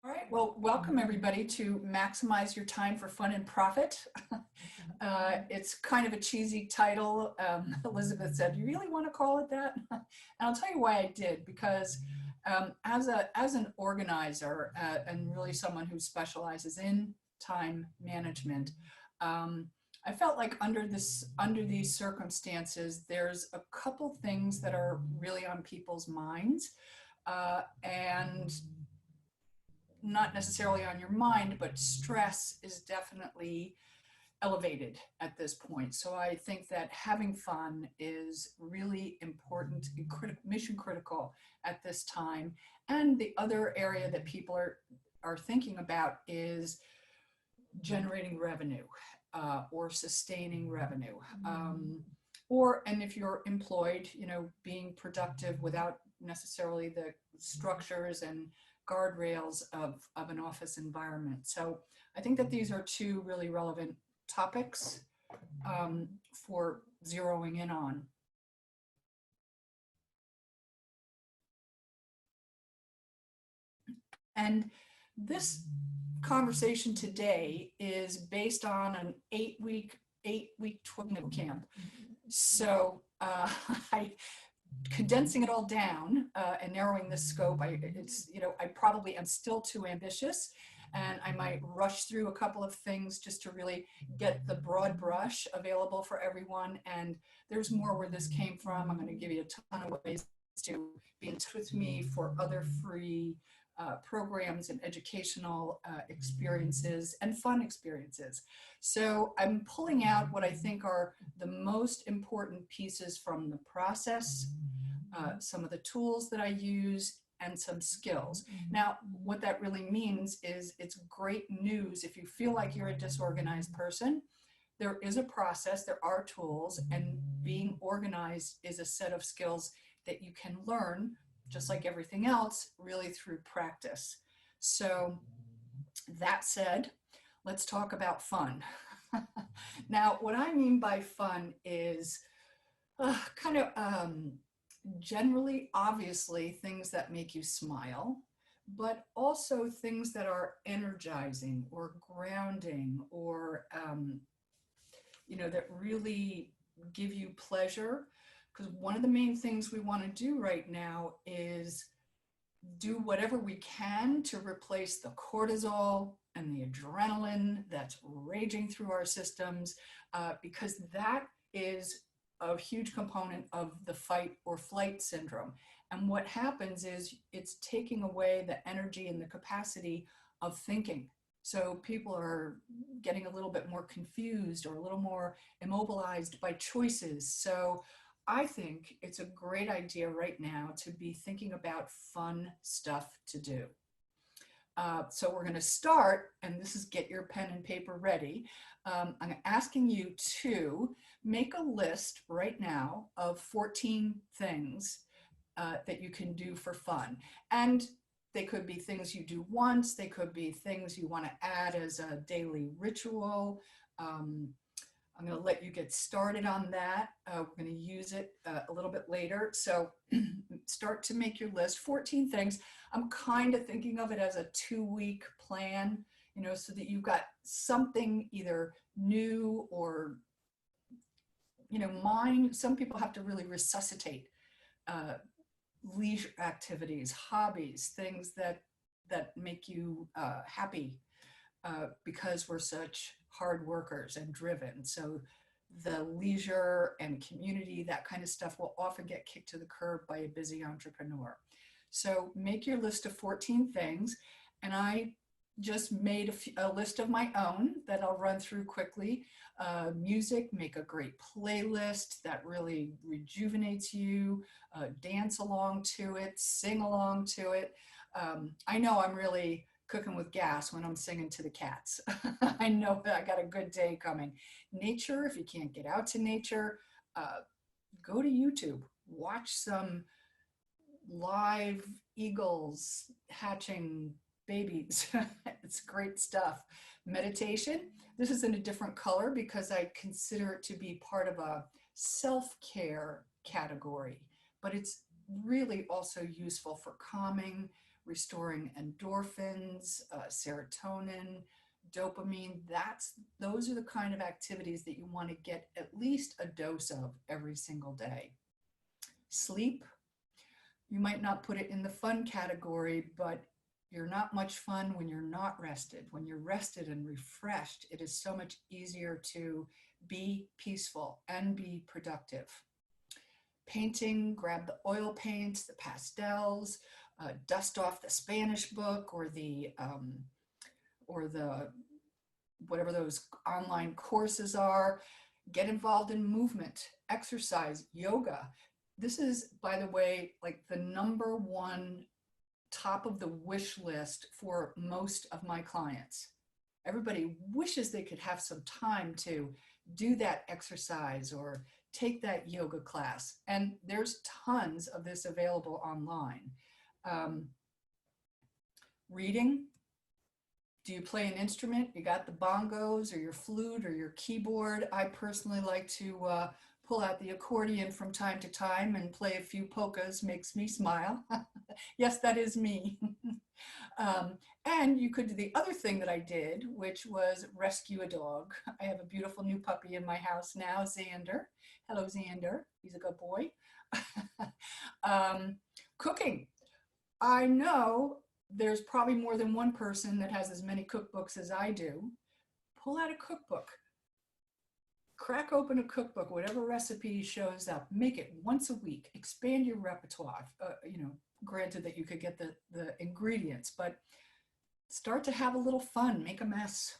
All right, well, welcome everybody to Maximize Your Time for Fun and Profit. It's kind of a cheesy title. Elizabeth said, "You really want to call it that?" And I'll tell you why I did, because as an organizer and really someone who specializes in time management, I felt like under these circumstances, there's a couple things that are really on people's minds, and not necessarily on your mind, but stress is definitely elevated at this point. So I think that having fun is really important and mission critical at this time. And the other area that people are thinking about is generating revenue or sustaining revenue. And if you're employed, being productive without necessarily the structures and guardrails of an office environment. So I think that these are two really relevant topics for zeroing in on. And this conversation today is based on an eight-week ToDo camp. So condensing it all down and narrowing the scope, I probably am still too ambitious, and I might rush through a couple of things just to really get the broad brush available for everyone. And there's more where this came from. I'm going to give you a ton of ways to be in touch with me for other free programs and educational experiences and fun experiences. So I'm pulling out what I think are the most important pieces from the process, some of the tools that I use, and some skills. Now, what that really means is it's great news if you feel like you're a disorganized person. There is a process, there are tools, and being organized is a set of skills that you can learn, just like everything else, really through practice. So that said, let's talk about fun. Now, what I mean by fun is generally, obviously, things that make you smile, but also things that are energizing or grounding or, that really give you pleasure. Because one of the main things we want to do right now is do whatever we can to replace the cortisol and the adrenaline that's raging through our systems, because that is a huge component of the fight or flight syndrome. And what happens is it's taking away the energy and the capacity of thinking. So people are getting a little bit more confused or a little more immobilized by choices. So I think it's a great idea right now to be thinking about fun stuff to do. So we're going to start, and this is get your pen and paper ready. I'm asking you to make a list right now of 14 things that you can do for fun. And they could be things you do once. They could be things you want to add as a daily ritual. I'm going to let you get started on that. We're going to use it a little bit later. So start to make your list, 14 things. I'm kind of thinking of it as a 2-week plan, so that you've got something either new or, some people have to really resuscitate leisure activities, hobbies, things that make you happy. Because we're such hard workers and driven. So the leisure and community, that kind of stuff will often get kicked to the curb by a busy entrepreneur. So make your list of 14 things. And I just made a list of my own that I'll run through quickly. Music, make a great playlist that really rejuvenates you, dance along to it, sing along to it. I know I'm really cooking with gas when I'm singing to the cats. I know that I got a good day coming. Nature, if you can't get out to nature, go to YouTube, watch some live eagles hatching babies. It's great stuff. Meditation, this is in a different color because I consider it to be part of a self-care category, but it's really also useful for calming, restoring endorphins, serotonin, dopamine. Those are the kind of activities that you want to get at least a dose of every single day. Sleep, you might not put it in the fun category, but you're not much fun when you're not rested. When you're rested and refreshed, it is so much easier to be peaceful and be productive. Painting, grab the oil paints, the pastels, dust off the Spanish book or the whatever those online courses are. Get involved in movement, exercise, yoga. This is, by the way, like the number one top of the wish list for most of my clients. Everybody wishes they could have some time to do that exercise or take that yoga class. And there's tons of this available online. Reading. Do you play an instrument? You got the bongos or your flute or your keyboard. I personally like to pull out the accordion from time to time and play a few polkas. Makes me smile. Yes, that is me. And you could do the other thing that I did, which was rescue a dog. I have a beautiful new puppy in my house now, Xander. Hello, Xander. He's a good boy. Cooking. I know there's probably more than one person that has as many cookbooks as I do. Pull out a cookbook. Crack open a cookbook, whatever recipe shows up. Make it once a week. Expand your repertoire. Granted that you could get the ingredients, but start to have a little fun. Make a mess.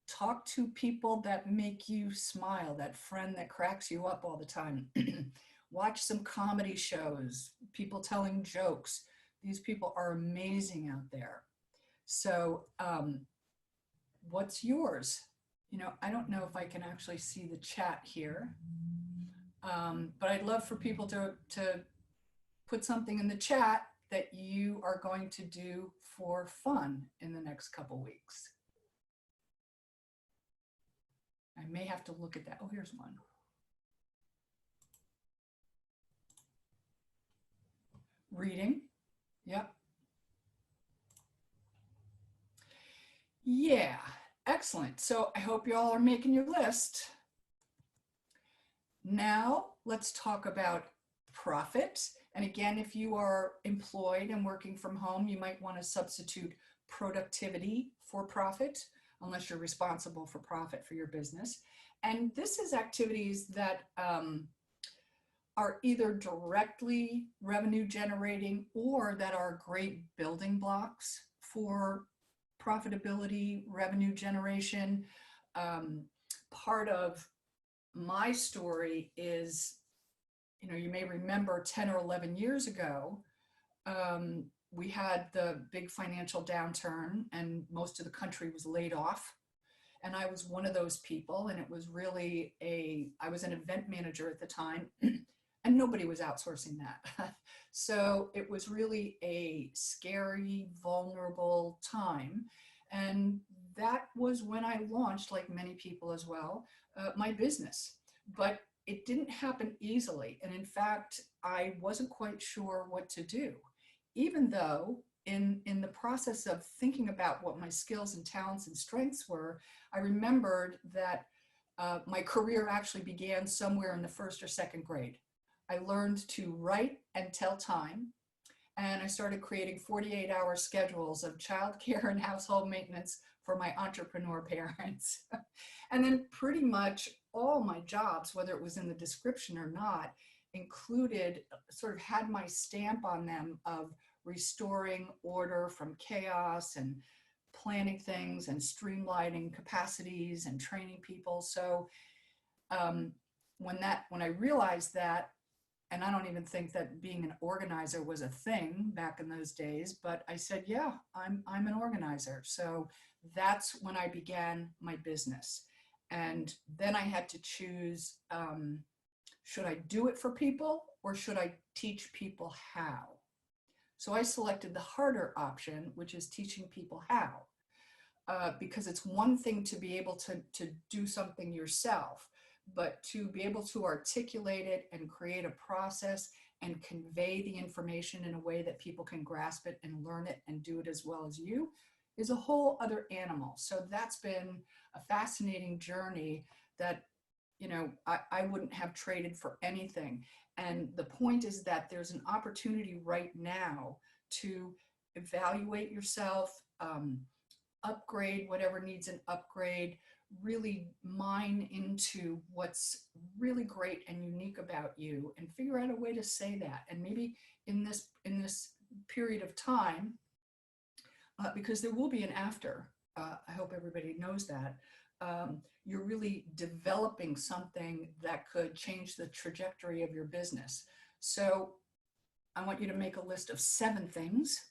Talk to people that make you smile, that friend that cracks you up all the time. Watch some comedy shows, people telling jokes. These people are amazing out there. So what's yours? I don't know if I can actually see the chat here, but I'd love for people to put something in the chat that you are going to do for fun in the next couple weeks. I may have to look at that. Oh, here's one. Reading. Yep. Yeah, excellent. So I hope you all are making your list. Now let's talk about profit. And again, if you are employed and working from home, you might want to substitute productivity for profit, unless you're responsible for profit for your business. And this is activities that are either directly revenue generating or that are great building blocks for profitability, revenue generation. Part of my story is, you may remember 10 or 11 years ago, we had the big financial downturn and most of the country was laid off. And I was one of those people, and it was really I was an event manager at the time, and nobody was outsourcing that. So it was really a scary, vulnerable time. And that was when I launched, like many people as well, my business. But it didn't happen easily. And in fact, I wasn't quite sure what to do, even though in the process of thinking about what my skills and talents and strengths were, I remembered that my career actually began somewhere in the first or second grade. I learned to write and tell time, and I started creating 48-hour schedules of childcare and household maintenance for my entrepreneur parents. And then pretty much all my jobs, whether it was in the description or not, included, sort of had my stamp on them of restoring order from chaos and planning things and streamlining capacities and training people. So when I realized that, and I don't even think that being an organizer was a thing back in those days, but I said, yeah, I'm an organizer. So that's when I began my business. And then I had to choose, should I do it for people or should I teach people how? So I selected the harder option, which is teaching people how, because it's one thing to be able to do something yourself, but to be able to articulate it and create a process and convey the information in a way that people can grasp it and learn it and do it as well as you is a whole other animal. So that's been a fascinating journey that, you know, I wouldn't have traded for anything. And the point is that there's an opportunity right now to evaluate yourself, upgrade whatever needs an upgrade, really mine into what's really great and unique about you, and figure out a way to say that. And maybe in this period of time, because there will be an after, I hope everybody knows that, you're really developing something that could change the trajectory of your business. So I want you to make a list of 7 things,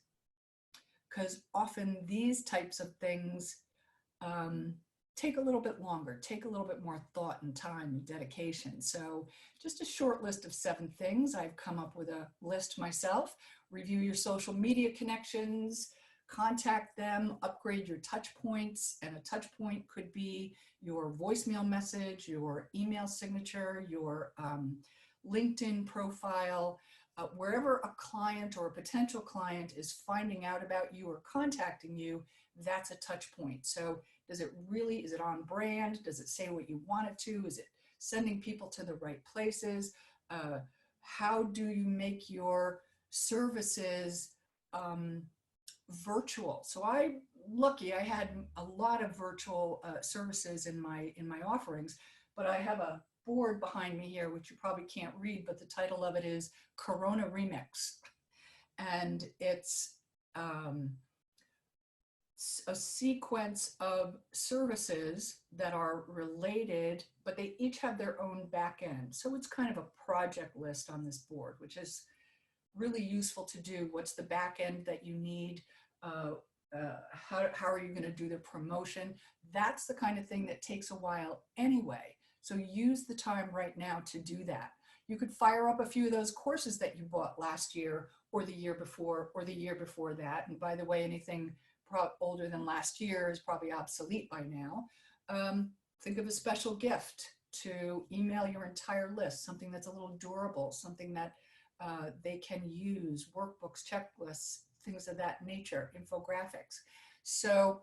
because often these types of things take a little bit longer, take a little bit more thought and time and dedication. So just a short list of 7 things. I've come up with a list myself. Review your social media connections, contact them, upgrade your touch points. And a touch point could be your voicemail message, your email signature, your LinkedIn profile, wherever a client or a potential client is finding out about you or contacting you, that's a touch point. So is it on brand? Does it say what you want it to? Is it sending people to the right places? How do you make your services virtual? So I'm lucky, I had a lot of virtual services in my offerings, but I have a board behind me here, which you probably can't read, but the title of it is Corona Remix. And it's a sequence of services that are related, but they each have their own back end. So it's kind of a project list on this board, which is really useful to do. What's the back end that you need? How are you going to do the promotion? That's the kind of thing that takes a while anyway. So use the time right now to do that. You could fire up a few of those courses that you bought last year or the year before or the year before that. And by the way, anything older than last year is probably obsolete by now. Think of a special gift to email your entire list, something that's a little durable, something that they can use, workbooks, checklists, things of that nature, infographics. So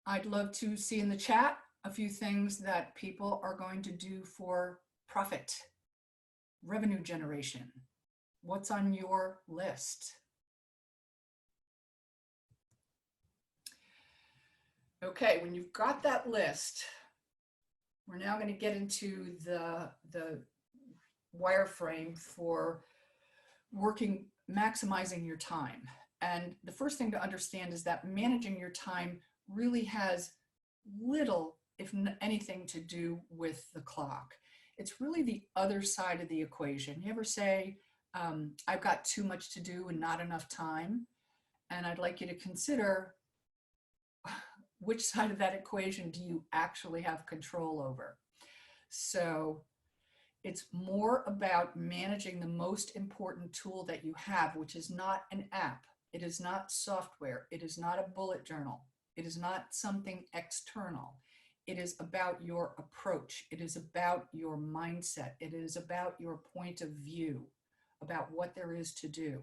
I'd love to see in the chat a few things that people are going to do for profit, revenue generation. What's on your list? Okay, when you've got that list, we're now going to get into the wireframe for maximizing your time. And the first thing to understand is that managing your time really has little, if anything, to do with the clock. It's really the other side of the equation. You ever say, I've got too much to do and not enough time? And I'd like you to consider, which side of that equation do you actually have control over? So it's more about managing the most important tool that you have, which is not an app. It is not software. It is not a bullet journal. It is not something external. It is about your approach. It is about your mindset. It is about your point of view, about what there is to do.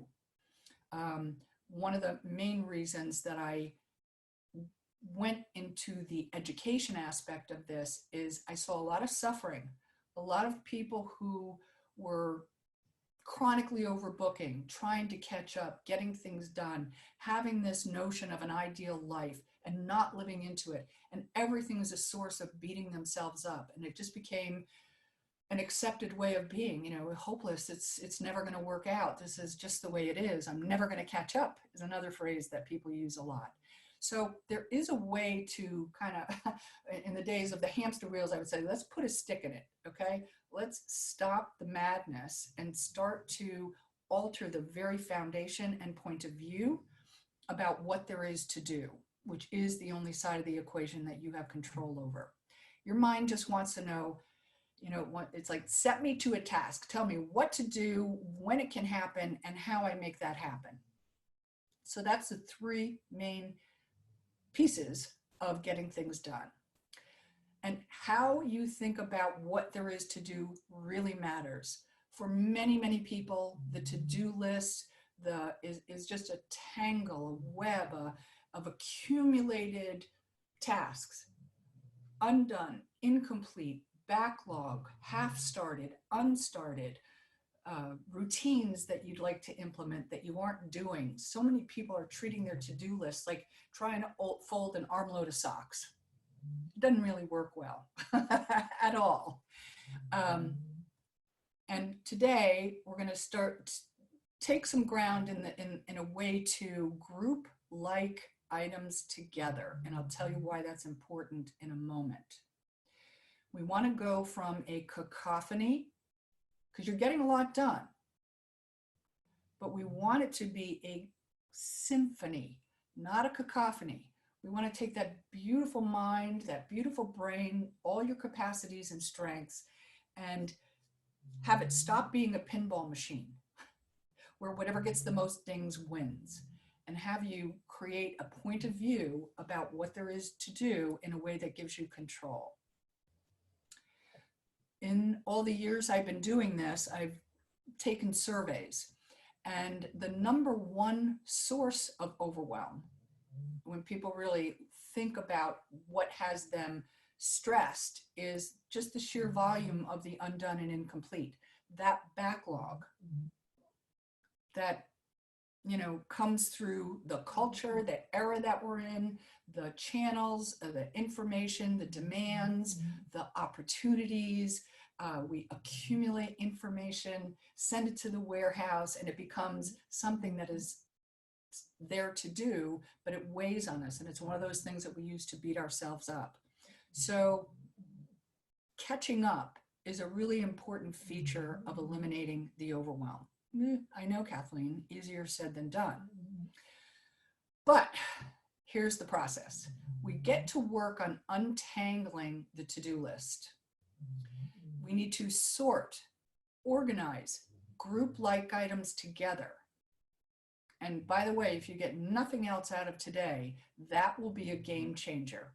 One of the main reasons that I went into the education aspect of this is I saw a lot of suffering, a lot of people who were chronically overbooking, trying to catch up, getting things done, having this notion of an ideal life and not living into it. And everything was a source of beating themselves up. And it just became an accepted way of being, you know, hopeless. It's never going to work out. This is just the way it is. I'm never going to catch up is another phrase that people use a lot. So there is a way to kind of, in the days of the hamster wheels, I would say, let's put a stick in it, okay? Let's stop the madness and start to alter the very foundation and point of view about what there is to do, which is the only side of the equation that you have control over. Your mind just wants to know, you know, it's like, set me to a task. Tell me what to do, when it can happen, and how I make that happen. So that's the 3 main pieces of getting things done. And how you think about what there is to do really matters. For many, many people, the to-do list is just a tangle, a web of accumulated tasks, undone, incomplete, backlog, half-started, unstarted, routines that you'd like to implement that you aren't doing. So many people are treating their to-do list like trying to fold an armload of socks. It doesn't really work well at all. And today we're going to take some ground in a way to group like items together. And I'll tell you why that's important in a moment. We want to go from a cacophony, because you're getting a lot done, but we want it to be a symphony, not a cacophony. We want to take that beautiful mind, that beautiful brain, all your capacities and strengths, and have it stop being a pinball machine where whatever gets the most dings wins, and have you create a point of view about what there is to do in a way that gives you control. In all the years I've been doing this, I've taken surveys, and the number one source of overwhelm, when people really think about what has them stressed, is just the sheer volume of the undone and incomplete. That backlog that, you know, comes through the culture, the era that we're in, the channels, the information, the demands, the opportunities. We accumulate information, send it to the warehouse, and it becomes something that is there to do, but it weighs on us. And it's one of those things that we use to beat ourselves up. So catching up is a really important feature of eliminating the overwhelm. I know, Kathleen, easier said than done. But here's the process. We get to work on untangling the to-do list. We need to sort, organize, group like items together. And by the way, if you get nothing else out of today, that will be a game changer.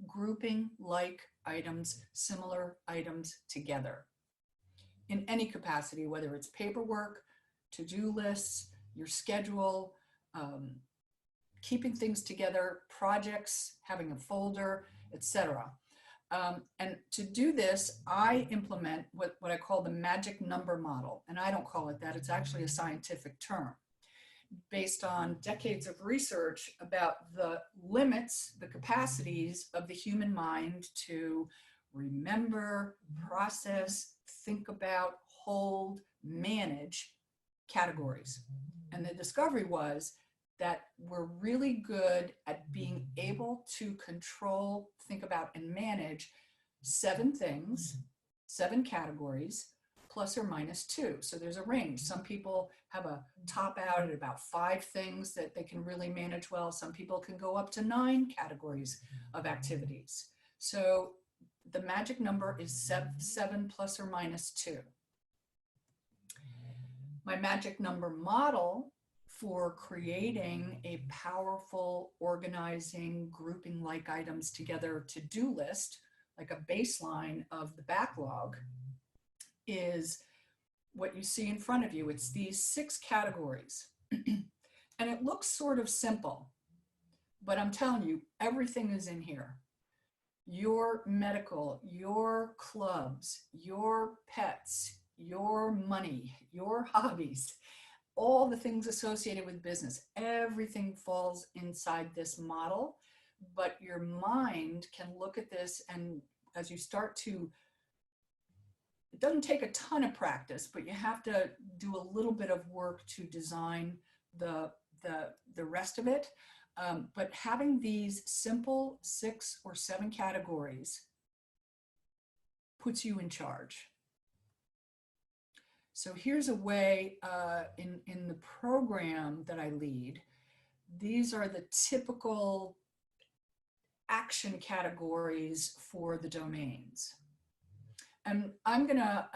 Grouping like items, similar items together in any capacity, whether it's paperwork, to-do lists, your schedule, keeping things together, projects, having a folder, etc. And to do this, I implement what I call the magic number model. And I don't call it that, it's actually a scientific term based on decades of research about the limits, the capacities of the human mind to remember, process, think about, hold, manage categories. And the discovery was that we're really good at being able to control, think about, and manage 7 things, 7 categories, plus or minus 2. So there's a range. Some people have a top out at about 5 things that they can really manage well. Some people can go up to 9 categories of activities. So the magic number is 7 plus or minus 2. My magic number model for creating a powerful, organizing, grouping like items together to-do list, like a baseline of the backlog, is what you see in front of you. It's these 6 categories. And it looks sort of simple, but I'm telling you, everything is in here. Your medical, your clubs, your pets, your money, your hobbies, all the things associated with business, everything falls inside this model. But your mind can look at this, and as you start to, it doesn't take a ton of practice, but you have to do a little bit of work to design the rest of it. But having these simple 6 or 7 categories puts you in charge. So here's a way in the program that I lead, these are the typical action categories for the domains. And I'm gonna,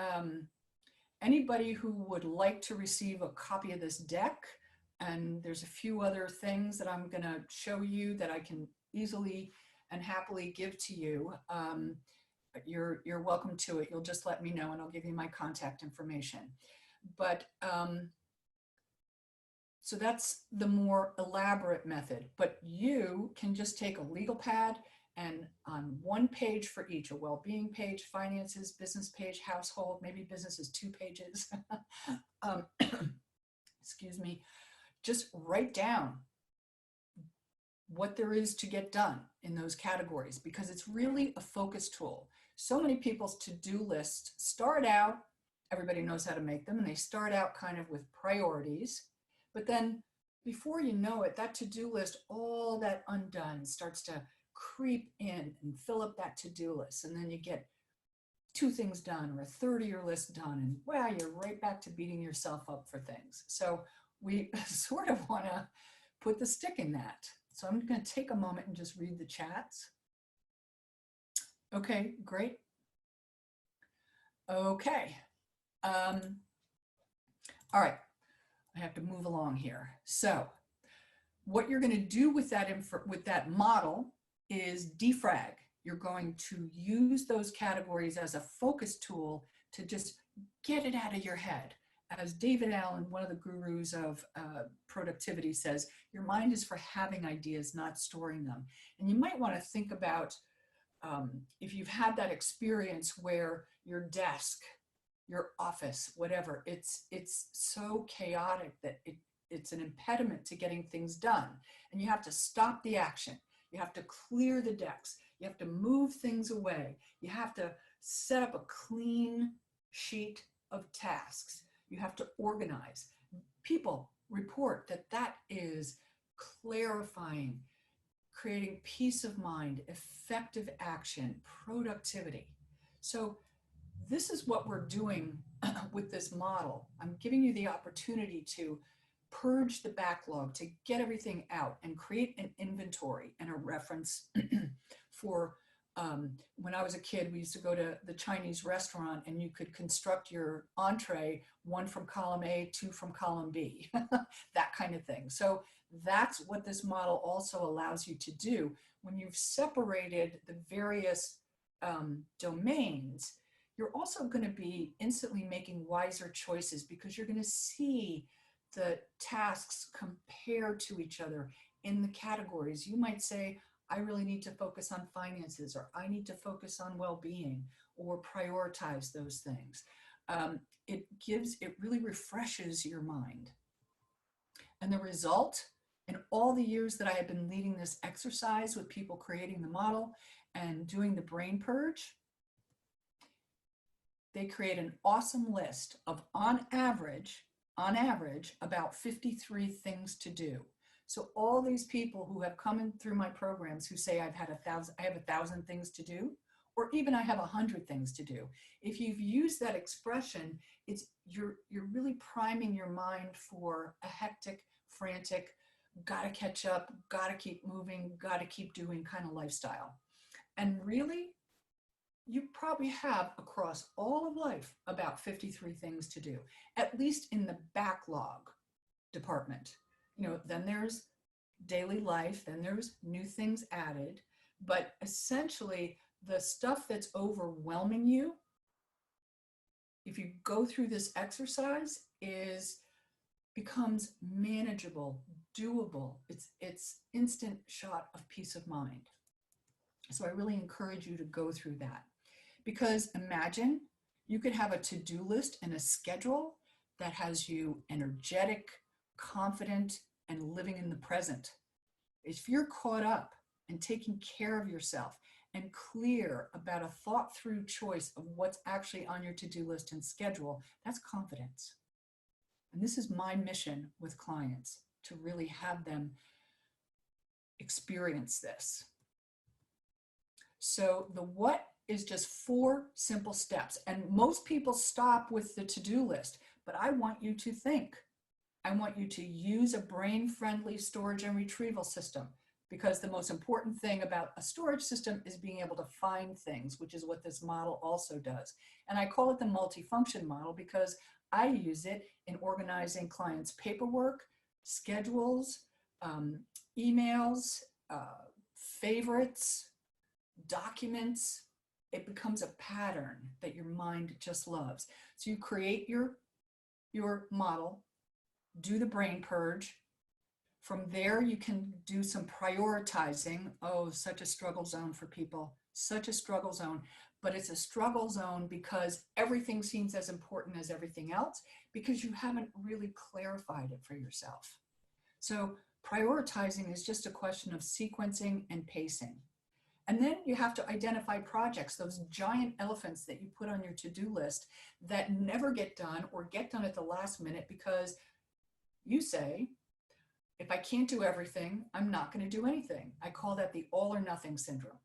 anybody who would like to receive a copy of this deck, and there's a few other things that I'm gonna show you that I can easily and happily give to you. you're welcome to it. You'll just let me know and I'll give you my contact information. But so that's the more elaborate method, but you can just take a legal pad and on one page for each, a well-being page, finances, business page, household, maybe business is 2 pages. Excuse me, just write down what there is to get done in those categories, because it's really a focus tool. So many people's to-do lists start out, everybody knows how to make them, and they start out kind of with priorities, but then before you know it, that to-do list, all that undone starts to creep in and fill up that to-do list. And then you get 2 things done or a third of your list done, and wow, you're right back to beating yourself up for things. So we sort of want to put the stick in that. So I'm going to take a moment and just read the chats. Okay, great. Okay. All right. I have to move along here. So what you're going to do with that model is defrag. You're going to use those categories as a focus tool to just get it out of your head. As David Allen, one of the gurus of productivity, says, your mind is for having ideas, not storing them. And you might want to think about if you've had that experience where your desk, your office, whatever, it's so chaotic that it's an impediment to getting things done. And you have to stop the action. You have to clear the decks. You have to move things away. You have to set up a clean sheet of tasks. You have to organize. People report that that is clarifying, creating peace of mind, effective action, productivity. So this is what we're doing with this model. I'm giving you the opportunity to purge the backlog, to get everything out and create an inventory and a reference for when I was a kid, we used to go to the Chinese restaurant and you could construct your entree, 1 from column A, 2 from column B, that kind of thing. So that's what this model also allows you to do. When you've separated the various domains, you're also going to be instantly making wiser choices, because you're going to see the tasks compare to each other in the categories. You might say, I really need to focus on finances, or I need to focus on well-being, or prioritize those things. It really refreshes your mind. And the result, in all the years that I have been leading this exercise with people creating the model and doing the brain purge, they create an awesome list of, on average, about 53 things to do. So all these people who have come in through my programs who say I have 1,000 things to do, or even I have 100 things to do. If you've used that expression, you're really priming your mind for a hectic, frantic, gotta catch up, gotta keep moving, gotta keep doing kind of lifestyle. And really, you probably have across all of life about 53 things to do, at least in the backlog department. Then there's daily life, then there's new things added, but essentially the stuff that's overwhelming you, if you go through this exercise, becomes manageable, doable. It's instant shot of peace of mind. So I really encourage you to go through that, because imagine you could have a to-do list and a schedule that has you energetic, confident, and living in the present. If you're caught up and taking care of yourself and clear about a thought through choice of what's actually on your to-do list and schedule, that's confidence. And this is my mission with clients, to really have them experience this. So the what is just 4 simple steps. And most people stop with the to-do list, but I want you to think. I want you to use a brain-friendly storage and retrieval system, because the most important thing about a storage system is being able to find things, which is what this model also does. And I call it the multifunction model because I use it in organizing clients' paperwork, schedules, emails, favorites, documents. it becomes a pattern that your mind just loves. So you create your model, do the brain purge. From there, you can do some prioritizing. Oh, such a struggle zone for people, such a struggle zone. But it's a struggle zone because everything seems as important as everything else because you haven't really clarified it for yourself. So prioritizing is just a question of sequencing and pacing. And then you have to identify projects, those giant elephants that you put on your to-do list that never get done or get done at the last minute because you say, if I can't do everything, I'm not going to do anything. I call that the all or nothing syndrome.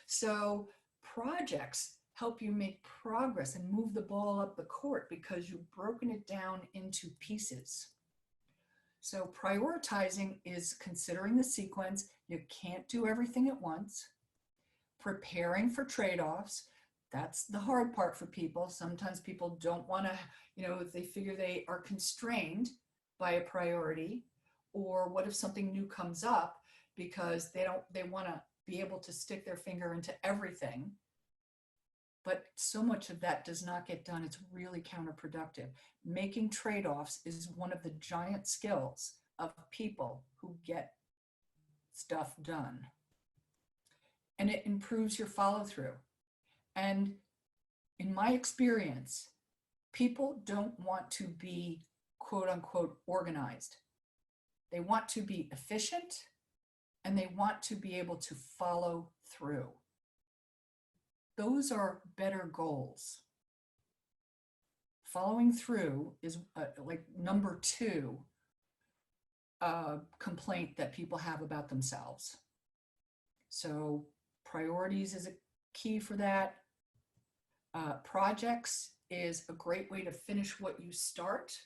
So projects help you make progress and move the ball up the court because you've broken it down into pieces. So prioritizing is considering the sequence. You can't do everything at once. Preparing for trade-offs. That's the hard part for people. Sometimes people don't want to, they figure they are constrained by a priority, or what if something new comes up because they want to be able to stick their finger into everything. But so much of that does not get done. It's really counterproductive. Making trade-offs is one of the giant skills of people who get stuff done. And it improves your follow-through. And in my experience, people don't want to be quote unquote organized. They want to be efficient and they want to be able to follow through. Those are better goals. Following through is like number 2 complaint that people have about themselves. So priorities is a key for that. Projects is a great way to finish what you start.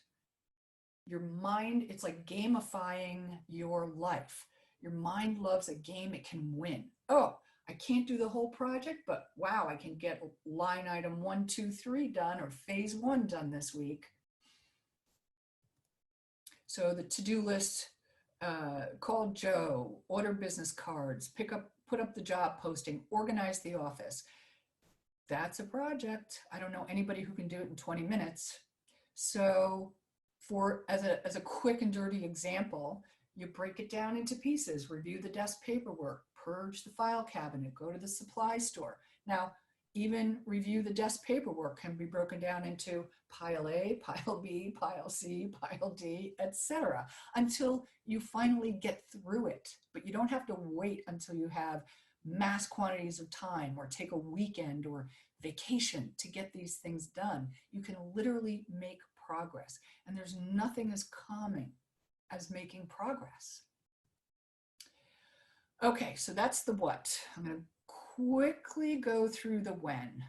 Your mind, it's like gamifying your life. Your mind loves a game it can win. Oh, I can't do the whole project, but wow, I can get line item 1, 2, 3 done, or phase 1 done this week. So the to-do list, call Joe, order business cards, put up the job posting, organize the office. That's a project. I don't know anybody who can do it in 20 minutes. So as a quick and dirty example, you break it down into pieces, review the desk paperwork, purge the file cabinet, go to the supply store. Now, even review the desk paperwork can be broken down into pile A, pile B, pile C, pile D, etc., until you finally get through it. But you don't have to wait until you have mass quantities of time or take a weekend or vacation to get these things done. You can literally make progress. And there's nothing as calming as making progress. Okay, so that's the what. I'm going to quickly go through the when.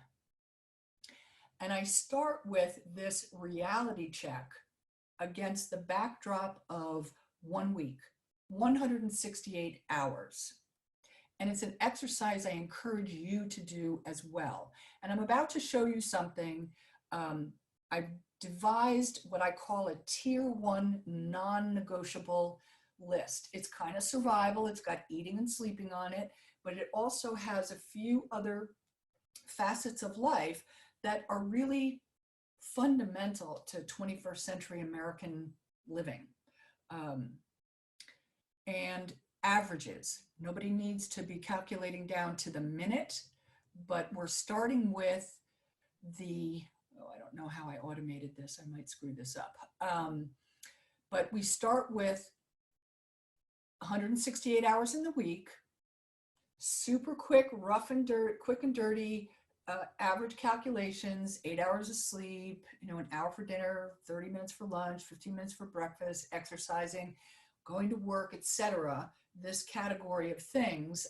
And I start with this reality check against the backdrop of 1 week, 168 hours. And it's an exercise I encourage you to do as well. And I'm about to show you something. I've devised what I call a tier 1 non-negotiable list. It's kind of survival. It's got eating and sleeping on it, but it also has a few other facets of life that are really fundamental to 21st century American living. And averages. Nobody needs to be calculating down to the minute, but we're starting with I don't know how I automated this. I might screw this up. But we start with 168 hours in the week, super quick, quick and dirty, average calculations, 8 hours of sleep, an hour for dinner, 30 minutes for lunch, 15 minutes for breakfast, exercising, going to work, etc. This category of things.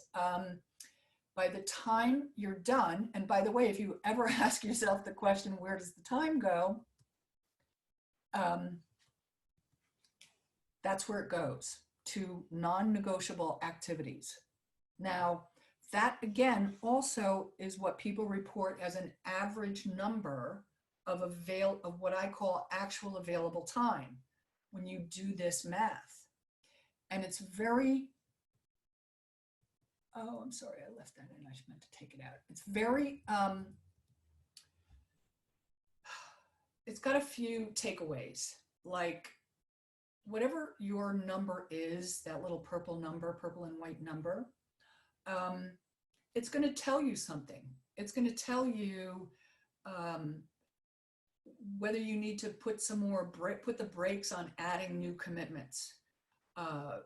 By the time you're done, and by the way, if you ever ask yourself the question, where does the time go? That's where it goes, to non-negotiable activities. Now, that again also is what people report as an average number of what I call actual available time when you do this math. And it's very Oh, I'm sorry, I left that in. I meant to take it out. It's very, it's got a few takeaways, like whatever your number is, that little purple number, purple and white number, it's going to tell you something. It's going to tell you whether you need to put some more, put the brakes on adding new commitments.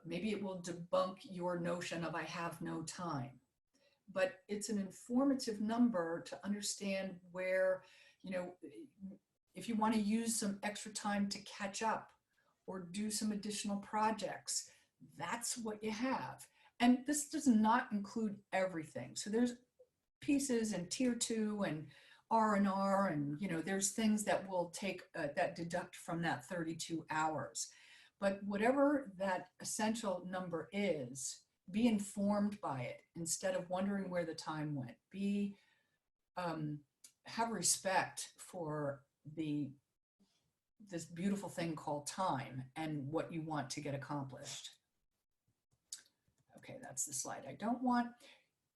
Maybe it will debunk your notion of I have no time. But it's an informative number to understand where, you know, if you want to use some extra time to catch up or do some additional projects, that's what you have. And this does not include everything. So there's pieces in tier 2 and R&R, and you know, there's things that will take that deduct from that 32 hours. But whatever that essential number is, be informed by it instead of wondering where the time went. Have respect for this beautiful thing called time and what you want to get accomplished. Okay, that's the slide I don't want.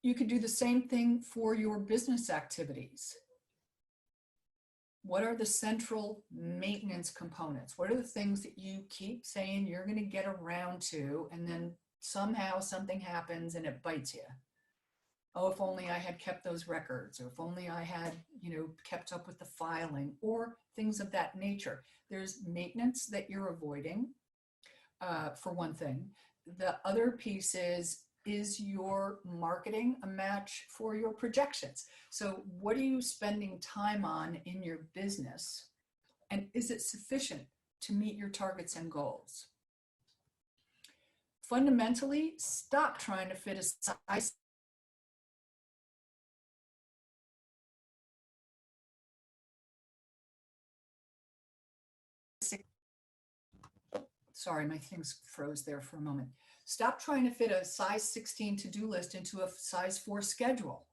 You could do the same thing for your business activities. What are the central maintenance components? What are the things that you keep saying you're going to get around to, and then somehow something happens and it bites you? Oh, if only I had kept those records, or if only I had, you know, kept up with the filing, or things of that nature. There's maintenance that you're avoiding, for one thing. The other piece is your marketing a match for your projections? So what are you spending time on in your business? And is it sufficient to meet your targets and goals? Fundamentally, stop trying to fit a size. Sorry, my things froze there for a moment. Stop trying to fit a size 16 to-do list into a size 4 schedule.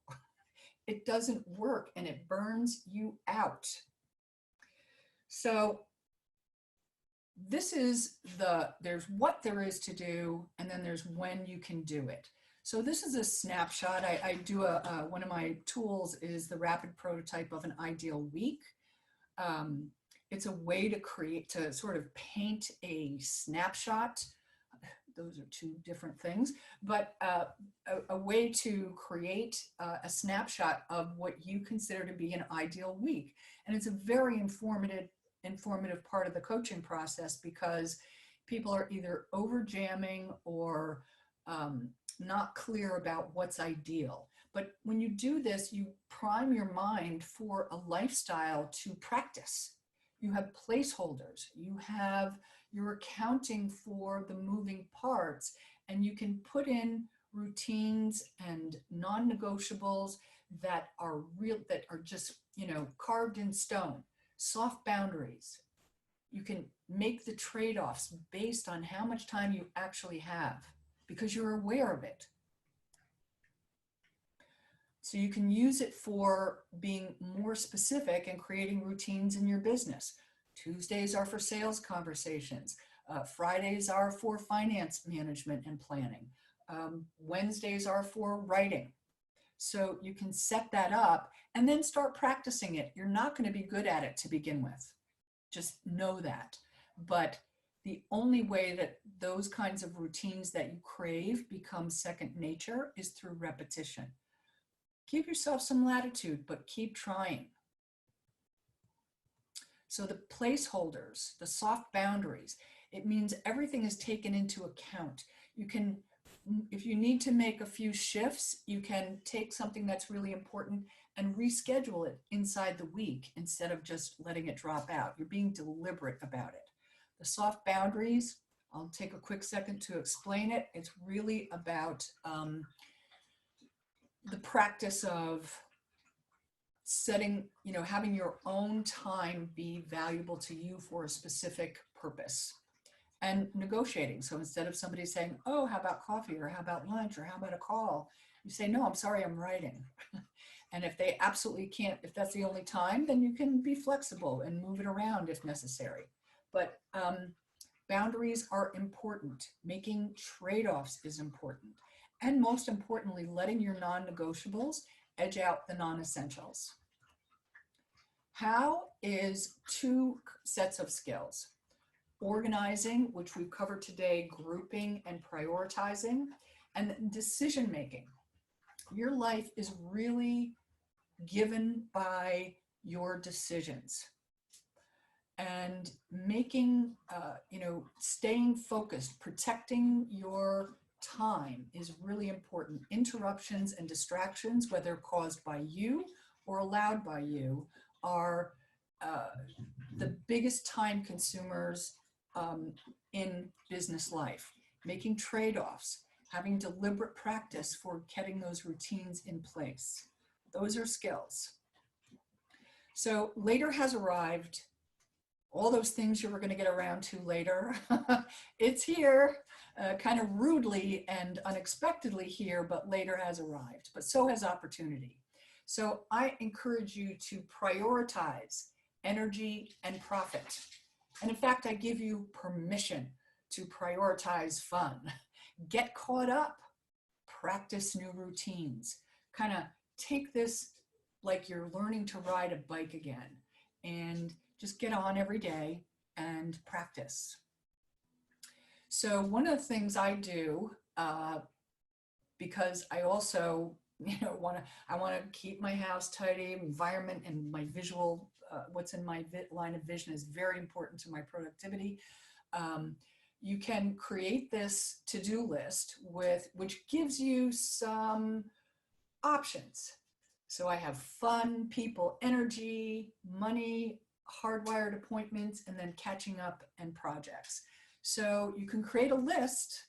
It doesn't work and it burns you out. So this is there's what there is to do, and then there's when you can do it. So this is a snapshot. I do one of my tools is the rapid prototype of an ideal week. It's a way to sort of paint a snapshot. Those are two different things, but a way to create a snapshot of what you consider to be an ideal week. And it's a very informative part of the coaching process, because people are either over jamming or not clear about what's ideal. But when you do this, you prime your mind for a lifestyle to practice. You have placeholders, you're accounting for the moving parts, and you can put in routines and non-negotiables that are just, you know, carved in stone, soft boundaries. You can make the trade-offs based on how much time you actually have, because you're aware of it. So you can use it for being more specific and creating routines in your business. Tuesdays are for sales conversations. Fridays are for finance management and planning. Wednesdays are for writing. So you can set that up and then start practicing it. You're not going to be good at it to begin with. Just know that. But the only way that those kinds of routines that you crave become second nature is through repetition. Give yourself some latitude, but keep trying. So the placeholders, the soft boundaries, it means everything is taken into account. You can, if you need to make a few shifts, you can take something that's really important and reschedule it inside the week instead of just letting it drop out. You're being deliberate about it. The soft boundaries, I'll take a quick second to explain it. It's really about the practice of setting, you know, having your own time be valuable to you for a specific purpose, and negotiating. So instead of somebody saying, oh, how about coffee, or how about lunch, or how about a call, you say, no, I'm sorry, I'm writing. And if they absolutely can't, if that's the only time, then you can be flexible and move it around if necessary. But boundaries are important. Making trade-offs is important. And most importantly, letting your non-negotiables edge out the non-essentials. How is 2 sets of skills? Organizing, which we've covered today, grouping and prioritizing, and decision making. Your life is really given by your decisions. And making, staying focused, protecting your time is really important. Interruptions and distractions, whether caused by you or allowed by you, are the biggest time consumers in business life. Making trade-offs, having deliberate practice for getting those routines in place. Those are skills. So later has arrived. All those things you were going to get around to later. It's here, kind of rudely and unexpectedly here, but later has arrived. But so has opportunity. So I encourage you to prioritize energy and profit. And in fact, I give you permission to prioritize fun. Get caught up. Practice new routines. Kind of take this like you're learning to ride a bike again. And just get on every day and practice. So one of the things I do, because I also, I want to keep my house tidy, environment, and my visual, what's in my line of vision is very important to my productivity. You can create this to-do list which gives you some options. So I have fun, people, energy, money, hardwired appointments, and then catching up and projects. So you can create a list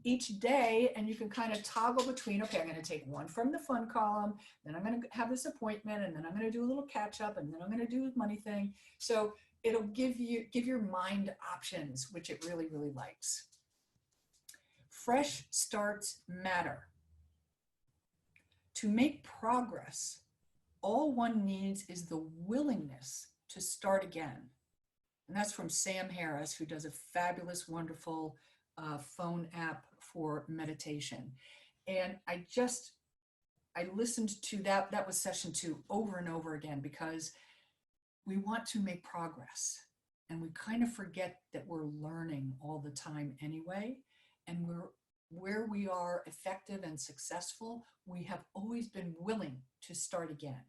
each day and you can kind of toggle between, okay, I'm going to take one from the fun column, then I'm going to have this appointment, and then I'm going to do a little catch up, and then I'm going to do the money thing. So it'll give your mind options, which it really, really likes. Fresh starts matter. To make progress, all one needs is the willingness to start again. And that's from Sam Harris, who does a fabulous, wonderful phone app for meditation. And I listened to that. That was session 2 over and over again, because we want to make progress. And we kind of forget that we're learning all the time anyway. And where we are effective and successful, we have always been willing to start again.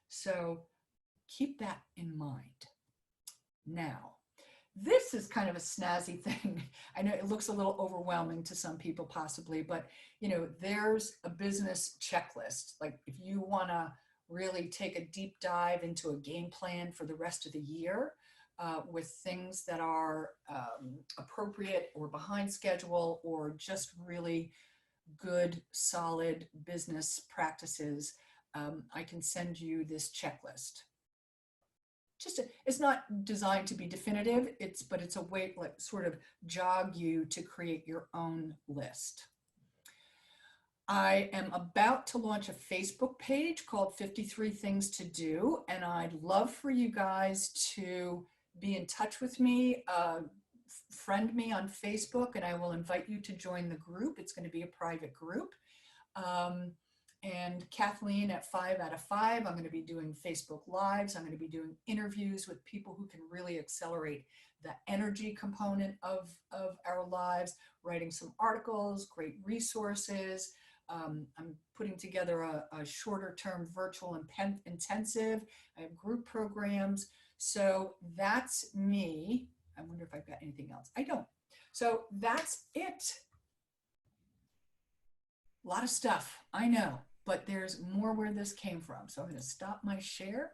So keep that in mind. Now, this is kind of a snazzy thing. I know it looks a little overwhelming to some people possibly, but there's a business checklist. Like if you want to really take a deep dive into a game plan for the rest of the year with things that are appropriate or behind schedule or just really good, solid business practices, I can send you this checklist. It's not designed to be definitive, but it's a way like sort of jog you to create your own list. I am about to launch a Facebook page called 53 Things to Do, and I'd love for you guys to be in touch with me, friend me on Facebook, and I will invite you to join the group. It's going to be a private group. And Kathleen at 5 out of 5, I'm going to be doing Facebook Lives. I'm going to be doing interviews with people who can really accelerate the energy component of our lives, writing some articles, great resources. I'm putting together a shorter term virtual intensive. I have group programs. So that's me. I wonder if I've got anything else. I don't. So that's it. A lot of stuff, I know, but there's more where this came from. So I'm going to stop my share